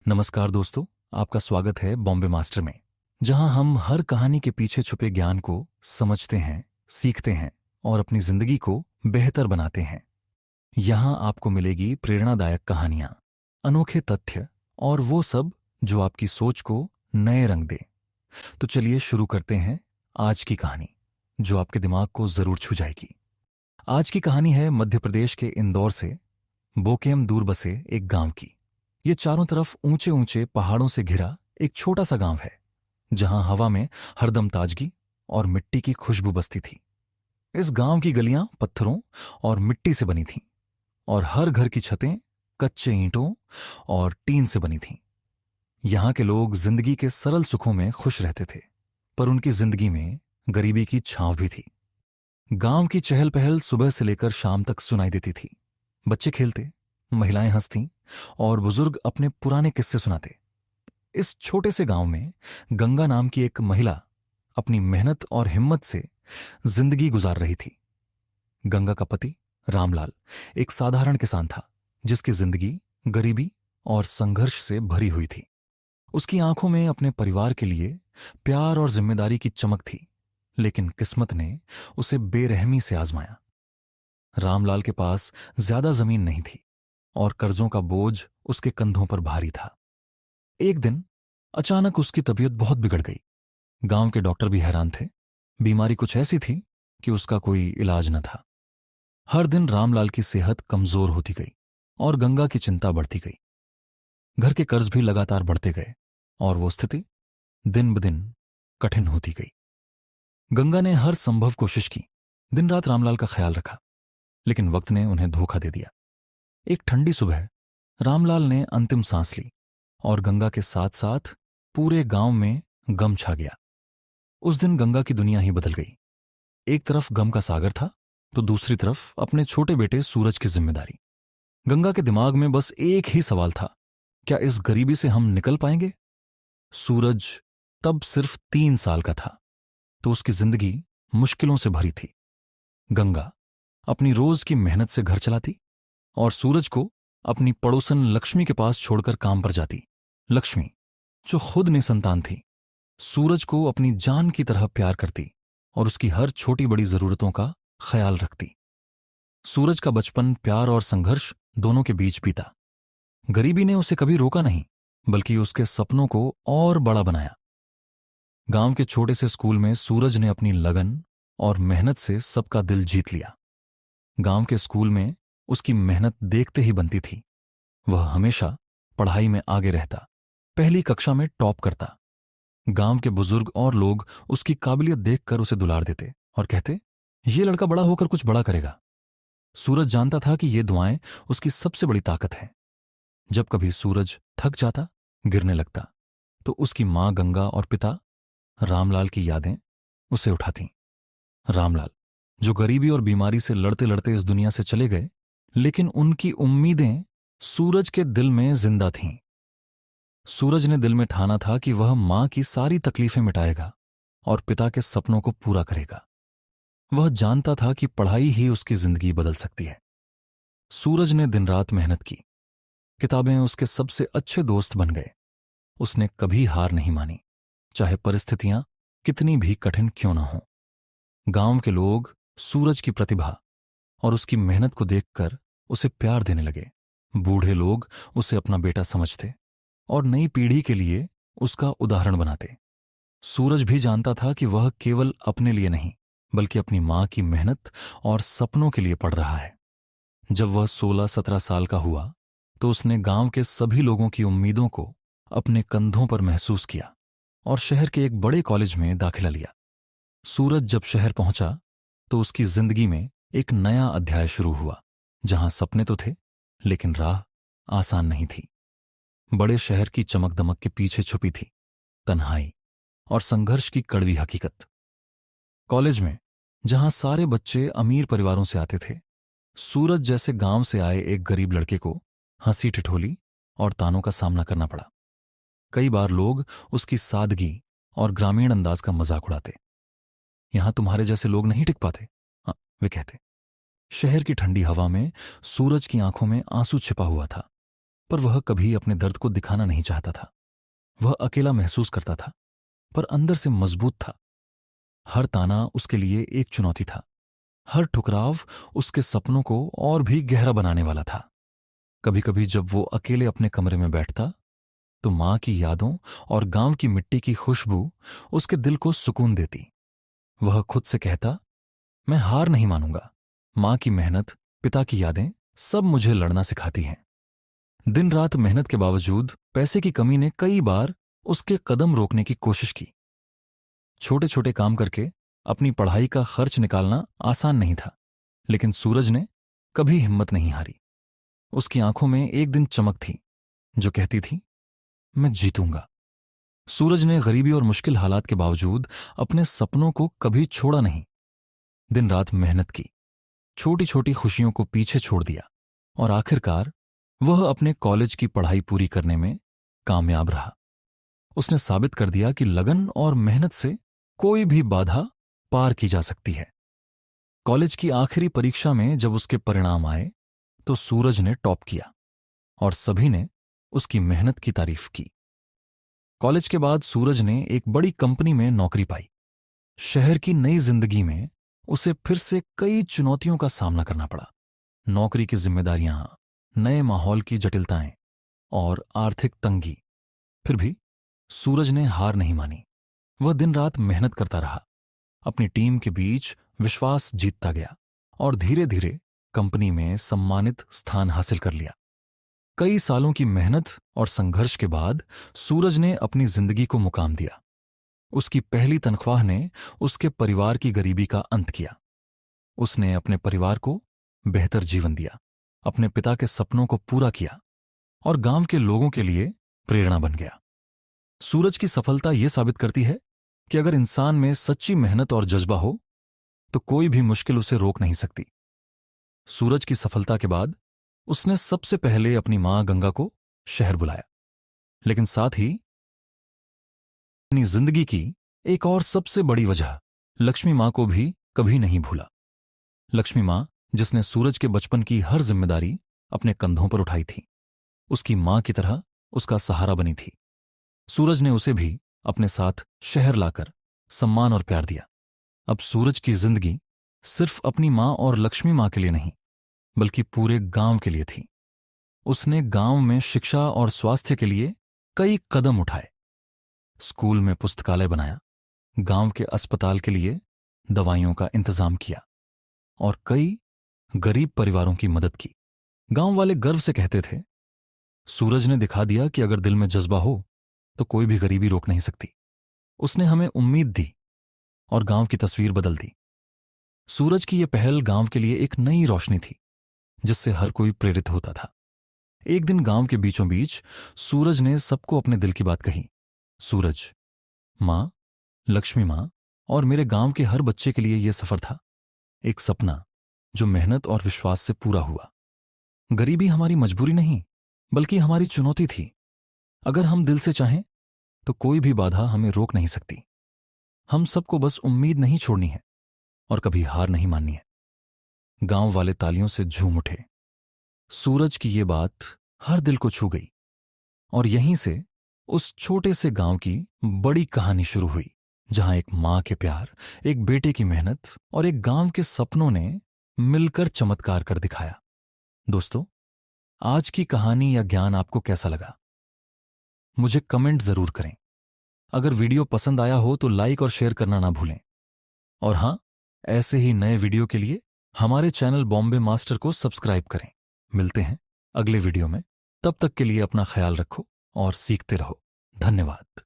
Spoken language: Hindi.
नमस्कार दोस्तों, आपका स्वागत है बॉम्बे मास्टर में, जहां हम हर कहानी के पीछे छुपे ज्ञान को समझते हैं, सीखते हैं और अपनी जिंदगी को बेहतर बनाते हैं। यहां आपको मिलेगी प्रेरणादायक कहानियां, अनोखे तथ्य और वो सब जो आपकी सोच को नए रंग दे। तो चलिए शुरू करते हैं आज की कहानी, जो आपके दिमाग को जरूर छू जाएगी। आज की कहानी है मध्य प्रदेश के इंदौर से बोकेम दूर बसे एक गांव की। ये चारों तरफ ऊंचे ऊंचे पहाड़ों से घिरा एक छोटा सा गांव है, जहां हवा में हरदम ताजगी और मिट्टी की खुशबू बसती थी। इस गांव की गलियां पत्थरों और मिट्टी से बनी थीं, और हर घर की छतें कच्चे ईंटों और टीन से बनी थीं। यहां के लोग जिंदगी के सरल सुखों में खुश रहते थे, पर उनकी जिंदगी में गरीबी की छांव भी थी। गांव की चहल पहल सुबह से लेकर शाम तक सुनाई देती थी। बच्चे खेलते, महिलाएं हंसतीं और बुजुर्ग अपने पुराने किस्से सुनाते। इस छोटे से गांव में गंगा नाम की एक महिला अपनी मेहनत और हिम्मत से जिंदगी गुजार रही थी। गंगा का पति रामलाल एक साधारण किसान था, जिसकी जिंदगी गरीबी और संघर्ष से भरी हुई थी। उसकी आंखों में अपने परिवार के लिए प्यार और जिम्मेदारी की चमक थी, लेकिन किस्मत ने उसे बेरहमी से आजमाया। रामलाल के पास ज्यादा जमीन नहीं थी और कर्जों का बोझ उसके कंधों पर भारी था। एक दिन अचानक उसकी तबीयत बहुत बिगड़ गई। गांव के डॉक्टर भी हैरान थे। बीमारी कुछ ऐसी थी कि उसका कोई इलाज न था। हर दिन रामलाल की सेहत कमजोर होती गई और गंगा की चिंता बढ़ती गई। घर के कर्ज भी लगातार बढ़ते गए और वो स्थिति दिन ब दिन कठिन होती गई। गंगा ने हर संभव कोशिश की, दिन रात रामलाल का ख्याल रखा, लेकिन वक्त ने उन्हें धोखा दे दिया। एक ठंडी सुबह रामलाल ने अंतिम सांस ली और गंगा के साथ साथ पूरे गांव में गम छा गया। उस दिन गंगा की दुनिया ही बदल गई। एक तरफ गम का सागर था, तो दूसरी तरफ अपने छोटे बेटे सूरज की जिम्मेदारी। गंगा के दिमाग में बस एक ही सवाल था, क्या इस गरीबी से हम निकल पाएंगे? सूरज तब सिर्फ 3 साल का था, तो उसकी जिंदगी मुश्किलों से भरी थी। गंगा अपनी रोज की मेहनत से घर चलाती और सूरज को अपनी पड़ोसन लक्ष्मी के पास छोड़कर काम पर जाती। लक्ष्मी, जो खुद निसंतान थी, सूरज को अपनी जान की तरह प्यार करती और उसकी हर छोटी बड़ी जरूरतों का ख्याल रखती। सूरज का बचपन प्यार और संघर्ष दोनों के बीच बीता। गरीबी ने उसे कभी रोका नहीं, बल्कि उसके सपनों को और बड़ा बनाया। गांव के छोटे से स्कूल में सूरज ने अपनी लगन और मेहनत से सबका दिल जीत लिया। गांव के स्कूल में उसकी मेहनत देखते ही बनती थी। वह हमेशा पढ़ाई में आगे रहता, पहली कक्षा में टॉप करता। गांव के बुजुर्ग और लोग उसकी काबिलियत देखकर उसे दुलार देते और कहते, ये लड़का बड़ा होकर कुछ बड़ा करेगा। सूरज जानता था कि ये दुआएं उसकी सबसे बड़ी ताकत है। जब कभी सूरज थक जाता, गिरने लगता, तो उसकी मां गंगा और पिता रामलाल की यादें उसे उठातीं। रामलाल, जो गरीबी और बीमारी से लड़ते लड़ते इस दुनिया से चले गए, लेकिन उनकी उम्मीदें सूरज के दिल में जिंदा थीं। सूरज ने दिल में ठाना था कि वह मां की सारी तकलीफें मिटाएगा और पिता के सपनों को पूरा करेगा। वह जानता था कि पढ़ाई ही उसकी जिंदगी बदल सकती है। सूरज ने दिन रात मेहनत की। किताबें उसके सबसे अच्छे दोस्त बन गए। उसने कभी हार नहीं मानी, चाहे परिस्थितियां कितनी भी कठिन क्यों ना हों। गांव के लोग सूरज की प्रतिभा और उसकी मेहनत को देखकर उसे प्यार देने लगे। बूढ़े लोग उसे अपना बेटा समझते और नई पीढ़ी के लिए उसका उदाहरण बनाते। सूरज भी जानता था कि वह केवल अपने लिए नहीं, बल्कि अपनी मां की मेहनत और सपनों के लिए पढ़ रहा है। जब वह 16-17 साल का हुआ, तो उसने गांव के सभी लोगों की उम्मीदों को अपने कंधों पर महसूस किया और शहर के एक बड़े कॉलेज में दाखिला लिया। सूरज जब शहर पहुंचा, तो उसकी जिंदगी में एक नया अध्याय शुरू हुआ, जहां सपने तो थे, लेकिन राह आसान नहीं थी। बड़े शहर की चमक दमक के पीछे छुपी थी तन्हाई और संघर्ष की कड़वी हकीकत। कॉलेज में, जहां सारे बच्चे अमीर परिवारों से आते थे, सूरज जैसे गांव से आए एक गरीब लड़के को हंसी ठिठोली और तानों का सामना करना पड़ा। कई बार लोग उसकी सादगी और ग्रामीण अंदाज का मजाक उड़ाते। यहां तुम्हारे जैसे लोग नहीं टिक पाते, हाँ, वे कहते। शहर की ठंडी हवा में सूरज की आंखों में आंसू छिपा हुआ था। पर वह कभी अपने दर्द को दिखाना नहीं चाहता था। वह अकेला महसूस करता था, पर अंदर से मजबूत था। हर ताना उसके लिए एक चुनौती था। हर ठुकराव उसके सपनों को और भी गहरा बनाने वाला था। कभी कभी जब वो अकेले अपने कमरे में बैठता, तो मां की यादों और गांव की मिट्टी की खुशबू उसके दिल को सुकून देती। वह खुद से कहता, मैं हार नहीं मानूंगा। मां की मेहनत, पिता की यादें, सब मुझे लड़ना सिखाती हैं। दिन रात मेहनत के बावजूद पैसे की कमी ने कई बार उसके कदम रोकने की कोशिश की। छोटे छोटे काम करके अपनी पढ़ाई का खर्च निकालना आसान नहीं था, लेकिन सूरज ने कभी हिम्मत नहीं हारी। उसकी आंखों में एक दिन चमक थी जो कहती थी, मैं जीतूंगा। सूरज ने गरीबी और मुश्किल हालात के बावजूद अपने सपनों को कभी छोड़ा नहीं। दिन रात मेहनत की, छोटी छोटी खुशियों को पीछे छोड़ दिया, और आखिरकार वह अपने कॉलेज की पढ़ाई पूरी करने में कामयाब रहा। उसने साबित कर दिया कि लगन और मेहनत से कोई भी बाधा पार की जा सकती है। कॉलेज की आखिरी परीक्षा में जब उसके परिणाम आए, तो सूरज ने टॉप किया और सभी ने उसकी मेहनत की तारीफ की। कॉलेज के बाद सूरज ने एक बड़ी कंपनी में नौकरी पाई। शहर की नई जिंदगी में उसे फिर से कई चुनौतियों का सामना करना पड़ा। नौकरी की जिम्मेदारियां, नए माहौल की जटिलताएं और आर्थिक तंगी। फिर भी सूरज ने हार नहीं मानी। वह दिन रात मेहनत करता रहा, अपनी टीम के बीच विश्वास जीतता गया और धीरे धीरे कंपनी में सम्मानित स्थान हासिल कर लिया। कई सालों की मेहनत और संघर्ष के बाद सूरज ने अपनी जिंदगी को मुकाम दिया। उसकी पहली तनख्वाह ने उसके परिवार की गरीबी का अंत किया। उसने अपने परिवार को बेहतर जीवन दिया, अपने पिता के सपनों को पूरा किया और गांव के लोगों के लिए प्रेरणा बन गया। सूरज की सफलता यह साबित करती है कि अगर इंसान में सच्ची मेहनत और जज्बा हो, तो कोई भी मुश्किल उसे रोक नहीं सकती। सूरज की सफलता के बाद उसने सबसे पहले अपनी मां गंगा को शहर बुलाया, लेकिन साथ ही अपनी जिंदगी की एक और सबसे बड़ी वजह लक्ष्मी मां को भी कभी नहीं भूला। लक्ष्मी मां, जिसने सूरज के बचपन की हर जिम्मेदारी अपने कंधों पर उठाई थी, उसकी मां की तरह उसका सहारा बनी थी। सूरज ने उसे भी अपने साथ शहर लाकर सम्मान और प्यार दिया। अब सूरज की जिंदगी सिर्फ अपनी मां और लक्ष्मी मां के लिए नहीं, बल्कि पूरे गांव के लिए थी। उसने गांव में शिक्षा और स्वास्थ्य के लिए कई कदम उठाए। स्कूल में पुस्तकालय बनाया, गांव के अस्पताल के लिए दवाइयों का इंतजाम किया और कई गरीब परिवारों की मदद की। गांव वाले गर्व से कहते थे, सूरज ने दिखा दिया कि अगर दिल में जज्बा हो तो कोई भी गरीबी रोक नहीं सकती। उसने हमें उम्मीद दी और गांव की तस्वीर बदल दी। सूरज की यह पहल गांव के लिए एक नई रोशनी थी, जिससे हर कोई प्रेरित होता था। एक दिन गांव के बीचों बीच सूरज ने सबको अपने दिल की बात कही। सूरज, मां, लक्ष्मी मां और मेरे गांव के हर बच्चे के लिए यह सफर था, एक सपना जो मेहनत और विश्वास से पूरा हुआ। गरीबी हमारी मजबूरी नहीं, बल्कि हमारी चुनौती थी। अगर हम दिल से चाहें तो कोई भी बाधा हमें रोक नहीं सकती। हम सबको बस उम्मीद नहीं छोड़नी है और कभी हार नहीं माननी है। गांव वाले तालियों से झूम उठे। सूरज की ये बात हर दिल को छू गई और यहीं से उस छोटे से गांव की बड़ी कहानी शुरू हुई, जहां एक मां के प्यार, एक बेटे की मेहनत और एक गांव के सपनों ने मिलकर चमत्कार कर दिखाया। दोस्तों, आज की कहानी या ज्ञान आपको कैसा लगा? मुझे कमेंट जरूर करें। अगर वीडियो पसंद आया हो तो लाइक और शेयर करना ना भूलें। और हां, ऐसे ही नए वीडियो के लिए हमारे चैनल बॉम्बे मास्टर को सब्सक्राइब करें। मिलते हैं अगले वीडियो में। तब तक के लिए अपना ख्याल रखो और सीखते रहो। धन्यवाद।